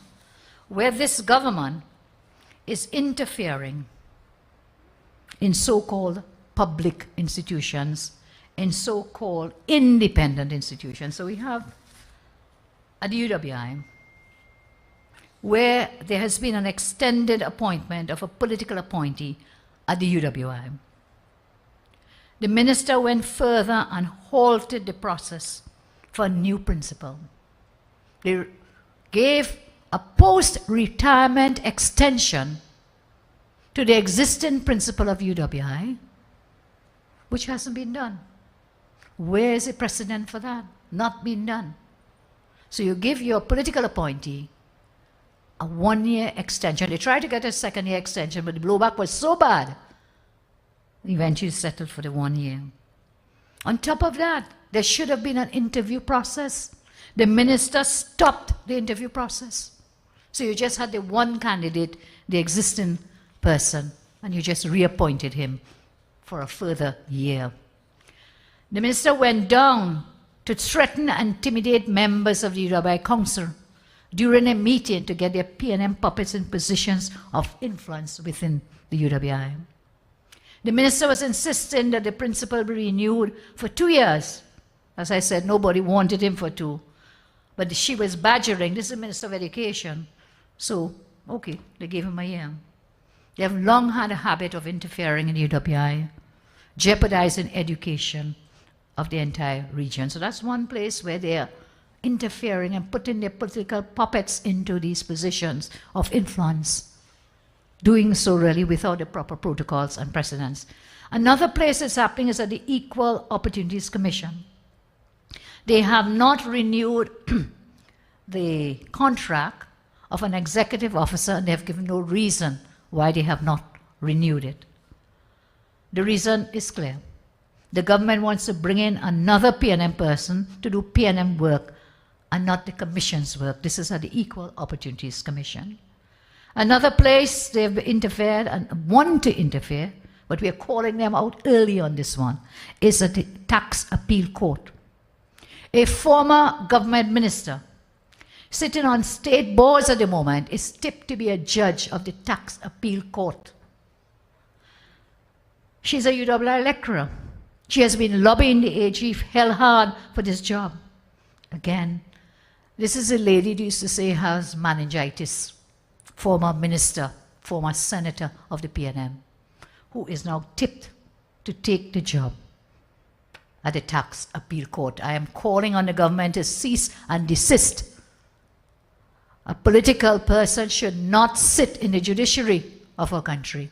where this government is interfering in so-called public institutions, in so-called independent institutions. So we have at the UWI, where there has been an extended appointment of a political appointee at the UWI. The minister went further and halted the process for a new principal. They gave a post-retirement extension to the existing principal of UWI, which hasn't been done. Where is the precedent for that? Not been done. So you give your political appointee a 1-year extension. They tried to get a 2nd-year extension, but the blowback was so bad, they eventually settled for the 1 year. On top of that, there should have been an interview process. The minister stopped the interview process. So you just had the one candidate, the existing person, and you just reappointed him for a further year. The minister went down to threaten and intimidate members of the UWI Council during a meeting to get their PNM puppets in positions of influence within the UWI. The minister was insisting that the principal be renewed for 2 years. As I said, nobody wanted him for 2. But she was badgering, this is the Minister of Education. So, okay, they gave him a year. They have long had a habit of interfering in the UWI, jeopardizing education of the entire region. So that's one place where they are interfering and putting their political puppets into these positions of influence, doing so really without the proper protocols and precedents. Another place that's happening is at the Equal Opportunities Commission. They have not renewed the contract of an executive officer, and they have given no reason why they have not renewed it. The reason is clear. The government wants to bring in another PNM person to do PNM work and not the Commission's work. This is at the Equal Opportunities Commission. Another place they've interfered and want to interfere, but we are calling them out early on this one, is at the Tax Appeal Court. A former government minister sitting on state boards at the moment is tipped to be a judge of the Tax Appeal Court. She's a UWI lecturer. She has been lobbying the AG hell hard for this job. Again, this is a lady who used to say has meningitis, former minister, former senator of the PNM, who is now tipped to take the job at the Tax Appeal Court. I am calling on the government to cease and desist. A political person should not sit in the judiciary of our country,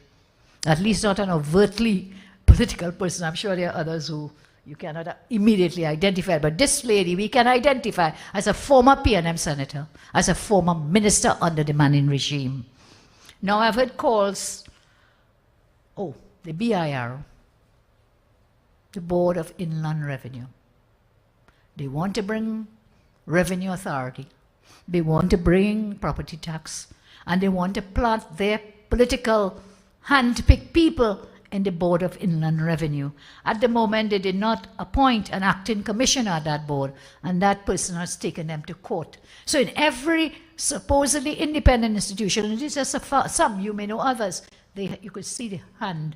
at least not an overtly political person. I'm sure there are others who you cannot immediately identify, but this lady we can identify as a former PNM senator, as a former minister under the Manning regime. Now I've heard calls, the BIR, the Board of Inland Revenue. They want to bring Revenue Authority. They want to bring property tax, and they want to plant their political hand-picked people in the Board of Inland Revenue. At the moment, they did not appoint an acting commissioner at that board, and that person has taken them to court. So in every supposedly independent institution, and this is some, you may know others, you could see the hand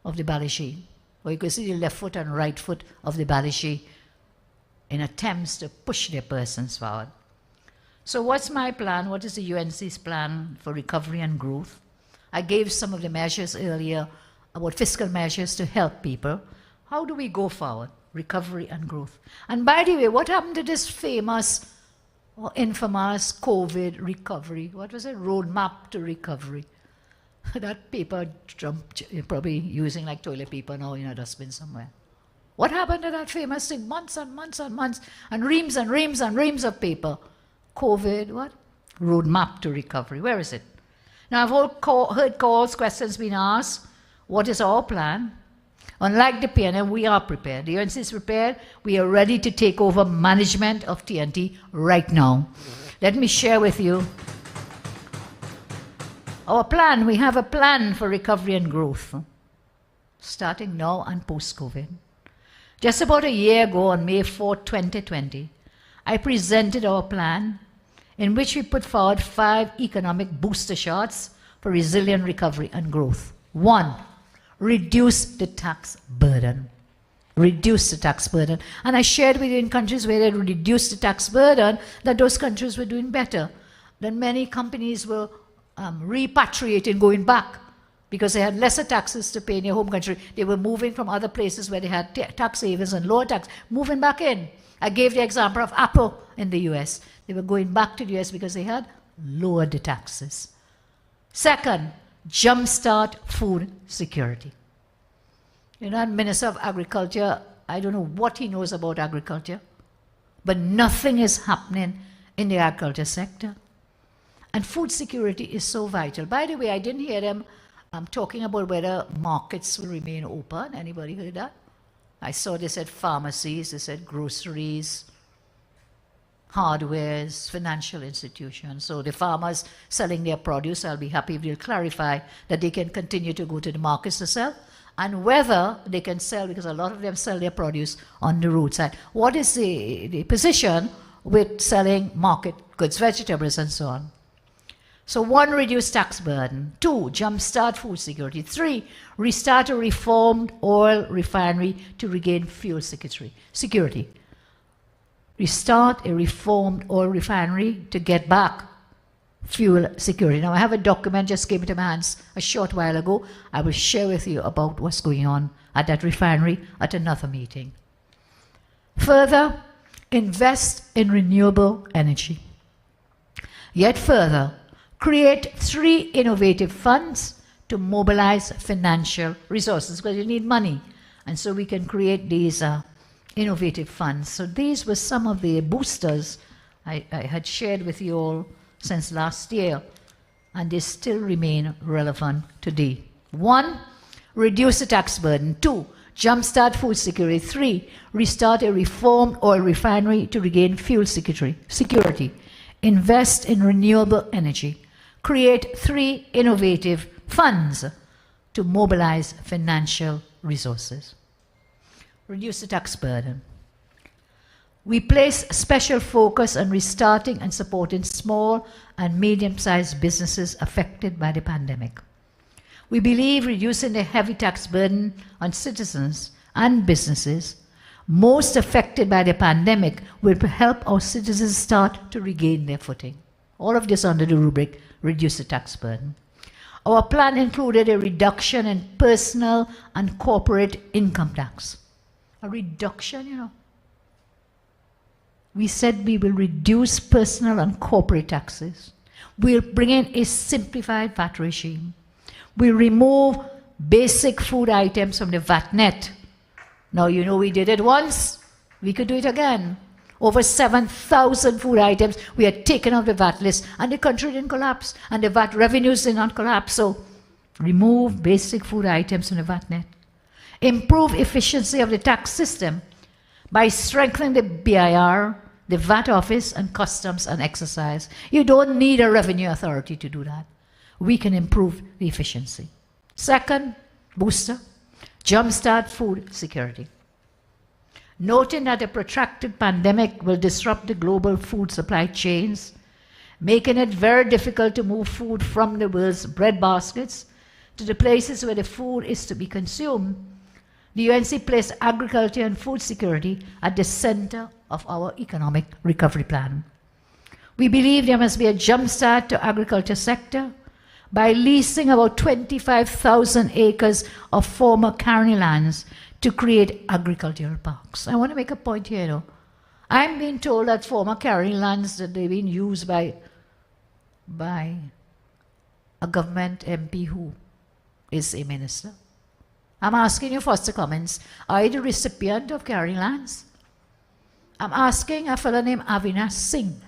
of the Balashi, or you could see the left foot and right foot of the Balashi in attempts to push their persons forward. So what's my plan? What is the UNC's plan for recovery and growth? I gave some of the measures earlier about fiscal measures to help people. How do we go forward? Recovery and growth. And by the way, what happened to this famous or infamous COVID recovery. What was it? Roadmap to recovery. That paper jumped, you're probably using like toilet paper now in a dustbin somewhere. What happened to that famous thing? Months and months and months, and reams and reams and reams of paper. COVID, what? Roadmap to recovery. Where is it? Now, I've heard calls, questions being asked. What is our plan? Unlike the PNM, we are prepared. The UNC is prepared. We are ready to take over management of TNT right now. Let me share with you our plan. We have a plan for recovery and growth, starting now and post-COVID. Just about a year ago, on May 4, 2020, I presented our plan in which we put forward 5 economic booster shots for resilient recovery and growth. 1, reduce the tax burden. Reduce the tax burden. And I shared with you in countries where they reduced the tax burden that those countries were doing better. Then many companies were repatriating, going back, because they had lesser taxes to pay in their home country. They were moving from other places where they had tax havens and lower tax, moving back in. I gave the example of Apple in the US. They were going back to the US because they had lowered the taxes. Second, jumpstart food security. You know, Minister of Agriculture, I don't know what he knows about agriculture, but nothing is happening in the agriculture sector. And food security is so vital. By the way, I didn't hear them talking about whether markets will remain open. Anybody heard that? I saw they said pharmacies, they said groceries, hardwares, financial institutions. So the farmers selling their produce, I'll be happy if they'll clarify that they can continue to go to the markets to sell, and whether they can sell, because a lot of them sell their produce on the roadside. What is the position with selling market goods, vegetables and so on? So 1, reduce tax burden. 2, jumpstart food security. 3, restart a reformed oil refinery to regain fuel security. Restart a reformed oil refinery to get back fuel security. Now, I have a document just came into my hands a short while ago. I will share with you about what's going on at that refinery at another meeting. Further, invest in renewable energy. Yet further, create 3 innovative funds to mobilize financial resources, because you need money. And so we can create these innovative funds. So these were some of the boosters I had shared with you all since last year, and they still remain relevant today. 1, reduce the tax burden. 2, jumpstart food security. 3, restart a reformed oil refinery to regain fuel security. Invest in renewable energy. Create 3 innovative funds to mobilize financial resources. Reduce the tax burden. We place special focus on restarting and supporting small and medium-sized businesses affected by the pandemic. We believe reducing the heavy tax burden on citizens and businesses most affected by the pandemic will help our citizens start to regain their footing. All of this under the rubric, reduce the tax burden. Our plan included a reduction in personal and corporate income tax. A reduction, you know. We said we will reduce personal and corporate taxes. We'll bring in a simplified VAT regime. We'll remove basic food items from the VAT net. Now, you know, we did it once. We could do it again. Over 7,000 food items we had taken off the VAT list, and the country didn't collapse, and the VAT revenues did not collapse. So, remove basic food items from the VAT net. Improve efficiency of the tax system by strengthening the BIR, the VAT office, and customs and excise. You don't need a revenue authority to do that. We can improve the efficiency. Second, booster, jumpstart food security. Noting that a protracted pandemic will disrupt the global food supply chains, making it very difficult to move food from the world's breadbaskets to the places where the food is to be consumed, the UNC placed agriculture and food security at the center of our economic recovery plan. We believe there must be a jumpstart to agriculture sector by leasing about 25,000 acres of former carry lands to create agricultural parks. I want to make a point here, though. I'm being told that former carrying lands that they've been used by a government MP who is a minister. I'm asking you for the comments. Are you the recipient of carrying lands? I'm asking a fellow named Avinash Singh.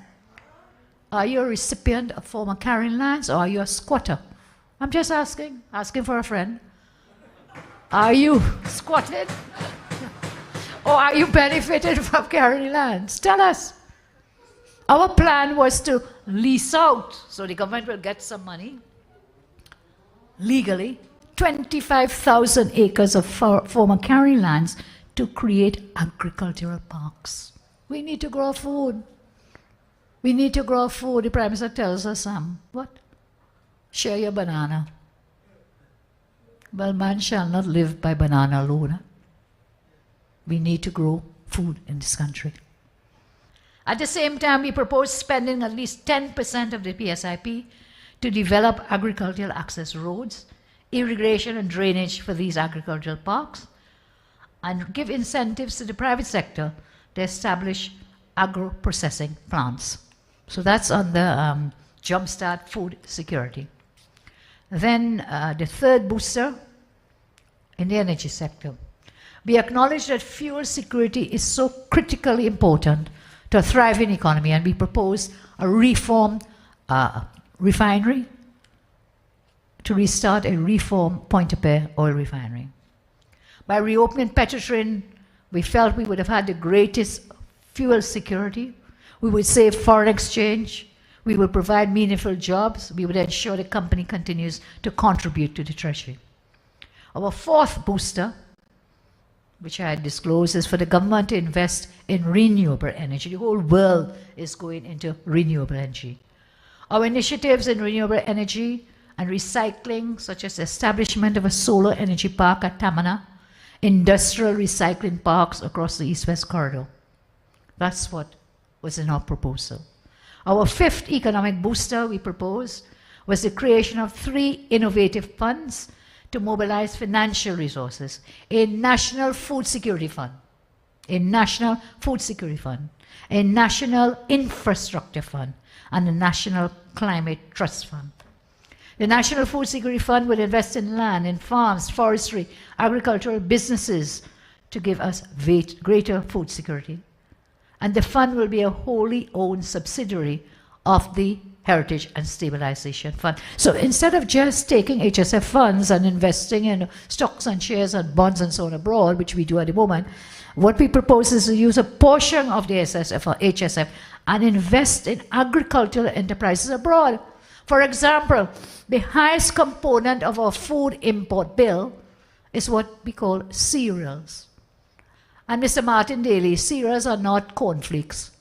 Are you a recipient of former carrying lands or are you a squatter? I'm just asking for a friend. Are you squatted? Or are you benefited from carrying lands? Tell us. Our plan was to lease out, so the government will get some money legally, 25,000 acres of former carrying lands to create agricultural parks. We need to grow food. We need to grow food. The Prime Minister tells us, what? Share your banana. Well, man shall not live by banana alone. We need to grow food in this country. At the same time, we propose spending at least 10% of the PSIP to develop agricultural access roads, irrigation and drainage for these agricultural parks, and give incentives to the private sector to establish agro-processing plants. So that's on the Jumpstart Food Security. Then the third booster in the energy sector. We acknowledge that fuel security is so critically important to a thriving economy, and we propose a reformed refinery to restart a reformed Point-à-Paix oil refinery. By reopening Petrotrin, we felt we would have had the greatest fuel security. We would save foreign exchange. We would provide meaningful jobs. We would ensure the company continues to contribute to the treasury. Our fourth booster, which I disclose, is for the government to invest in renewable energy. The whole world is going into renewable energy. Our initiatives in renewable energy and recycling, such as the establishment of a solar energy park at Tamana, industrial recycling parks across the East-West corridor. That's what was in our proposal. Our fifth economic booster we proposed was the creation of 3 innovative funds to mobilize financial resources: a National Food Security Fund, a National Food Security Fund, a National Infrastructure Fund, and a National Climate Trust Fund. The National Food Security Fund will invest in land, in farms, forestry, agricultural businesses to give us greater food security. And the fund will be a wholly owned subsidiary of the Heritage and Stabilization Fund. So instead of just taking HSF funds and investing in stocks and shares and bonds and so on abroad, which we do at the moment, what we propose is to use a portion of the SSF or HSF and invest in agricultural enterprises abroad. For example, the highest component of our food import bill is what we call cereals. And Mr. Martin Daly, cereals are not cornflakes.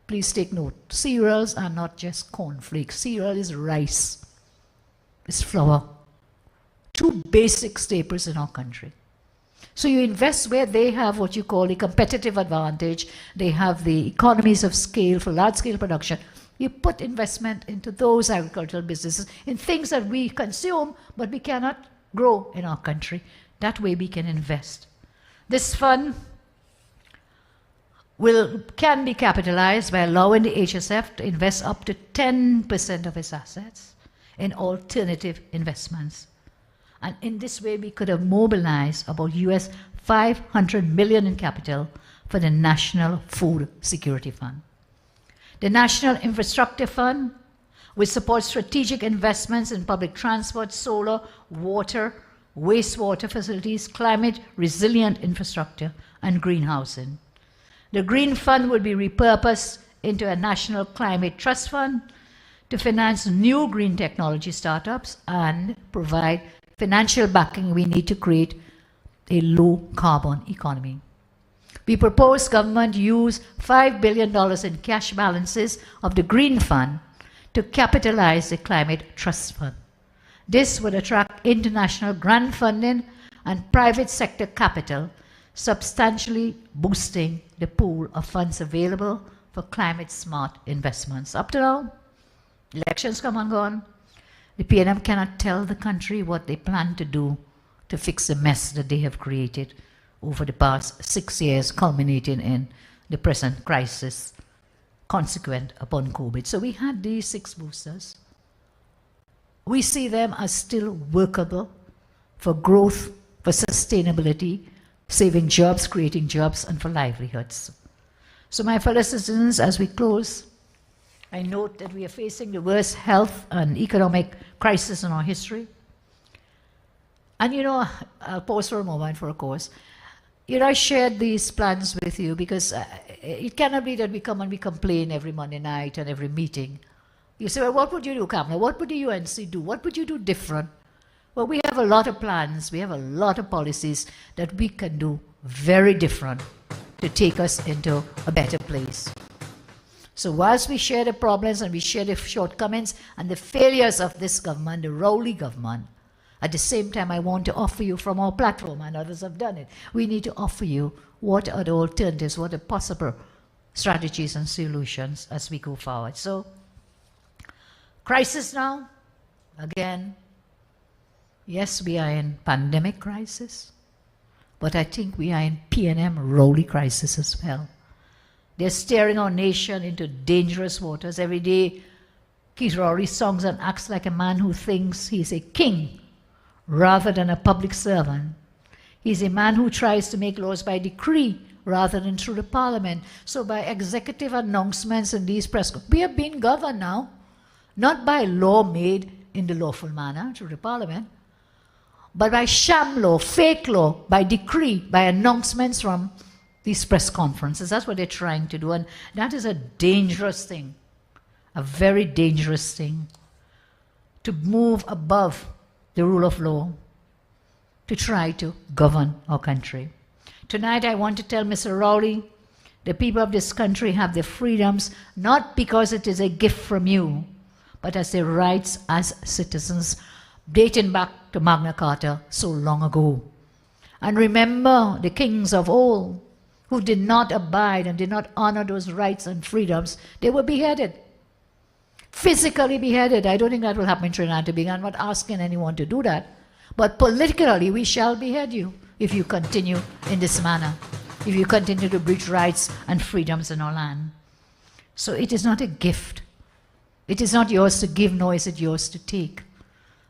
Please take note. Cereals are not just cornflakes. Cereal is rice. It's flour. 2 basic staples in our country. So you invest where they have what you call a competitive advantage. They have the economies of scale for large-scale production. You put investment into those agricultural businesses in things that we consume, but we cannot grow in our country. That way we can invest. This fund can be capitalized by allowing the HSF to invest up to 10% of its assets in alternative investments. And in this way, we could have mobilized about US $500 million in capital for the National Food Security Fund. The National Infrastructure Fund will support strategic investments in public transport, solar, water, wastewater facilities, climate resilient infrastructure, and green housing. The Green Fund will be repurposed into a National Climate Trust Fund to finance new green technology startups and provide financial backing we need to create a low carbon economy. We propose government use $5 billion in cash balances of the Green Fund to capitalize the Climate Trust Fund. This would attract international grant funding and private sector capital, substantially boosting the pool of funds available for climate-smart investments. Up to now, elections come and gone. The PNM cannot tell the country what they plan to do to fix the mess that they have created over the past 6 years, culminating in the present crisis consequent upon COVID. So we had these 6 boosters. We see them as still workable for growth, for sustainability, saving jobs, creating jobs, and for livelihoods. So my fellow citizens, as we close, I note that we are facing the worst health and economic crisis in our history. And you know, I'll pause for a moment for a course. You know, I shared these plans with you because it cannot be that we come and we complain every Monday night and every meeting. You say, well, what would you do, Kamla? What would the UNC do? What would you do different? Well, we have a lot of plans. We have a lot of policies that we can do very different to take us into a better place. So whilst we share the problems and we share the shortcomings and the failures of this government, the Rowley government, at the same time, I want to offer you from our platform, and others have done it, we need to offer you what are the alternatives, what are possible strategies and solutions as we go forward. So, crisis now, again, yes, we are in pandemic crisis, but I think we are in PNM Rowley crisis as well. They're steering our nation into dangerous waters. Every day, Keith Rowley songs and acts like a man who thinks he's a king rather than a public servant. He's a man who tries to make laws by decree rather than through the parliament. So by executive announcements in these press, we are being governed now, not by law made in the lawful manner through the parliament, but by sham law, fake law, by decree, by announcements from these press conferences. That's what they're trying to do, and that is a dangerous thing, a very dangerous thing, to move above the rule of law, to try to govern our country. Tonight I want to tell Mr. Rowley, the people of this country have their freedoms not because it is a gift from you, but as their rights as citizens, dating back to Magna Carta so long ago. And remember the kings of old who did not abide and did not honor those rights and freedoms, they were beheaded. Physically beheaded. I don't think that will happen in Trinidad and Tobago. I'm not asking anyone to do that. But politically, we shall behead you if you continue in this manner, if you continue to breach rights and freedoms in our land. So it is not a gift. It is not yours to give, nor is it yours to take.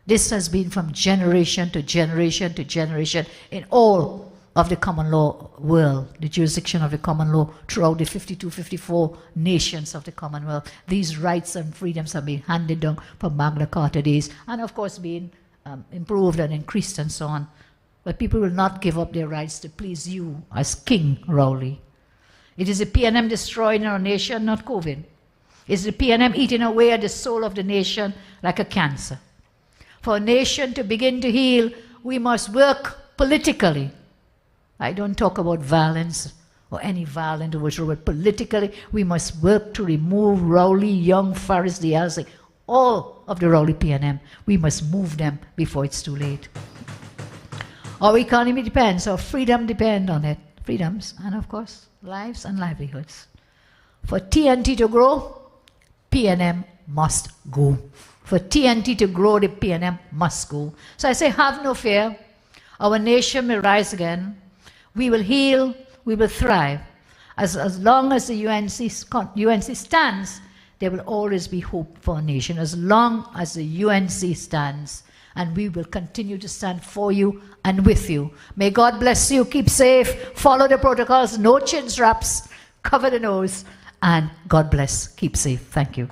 This has been from generation to generation to generation in all of the common law world, the jurisdiction of the common law throughout the 52, 54 nations of the Commonwealth. These rights and freedoms have been handed down from Magna Carta days and of course being improved and increased and so on. But people will not give up their rights to please you as King Rowley. It is the PNM destroying our nation, not COVID. It's the PNM eating away at the soul of the nation like a cancer. For a nation to begin to heal, we must work politically. I don't talk about violence or any violent overthrow, but politically we must work to remove Rowley, Young, Forrest, Diaz, all of the Rowley PNM. We must move them before it's too late. Our economy depends, our freedom depends on it. Freedoms and of course lives and livelihoods. For TNT to grow, PNM must go. For TNT to grow, the PNM must go. So I say, have no fear. Our nation will rise again. We will heal, we will thrive. As long as the UNC stands, there will always be hope for our nation. As long as the UNC stands, and we will continue to stand for you and with you. May God bless you, keep safe, follow the protocols, no chin straps, cover the nose, and God bless, keep safe. Thank you.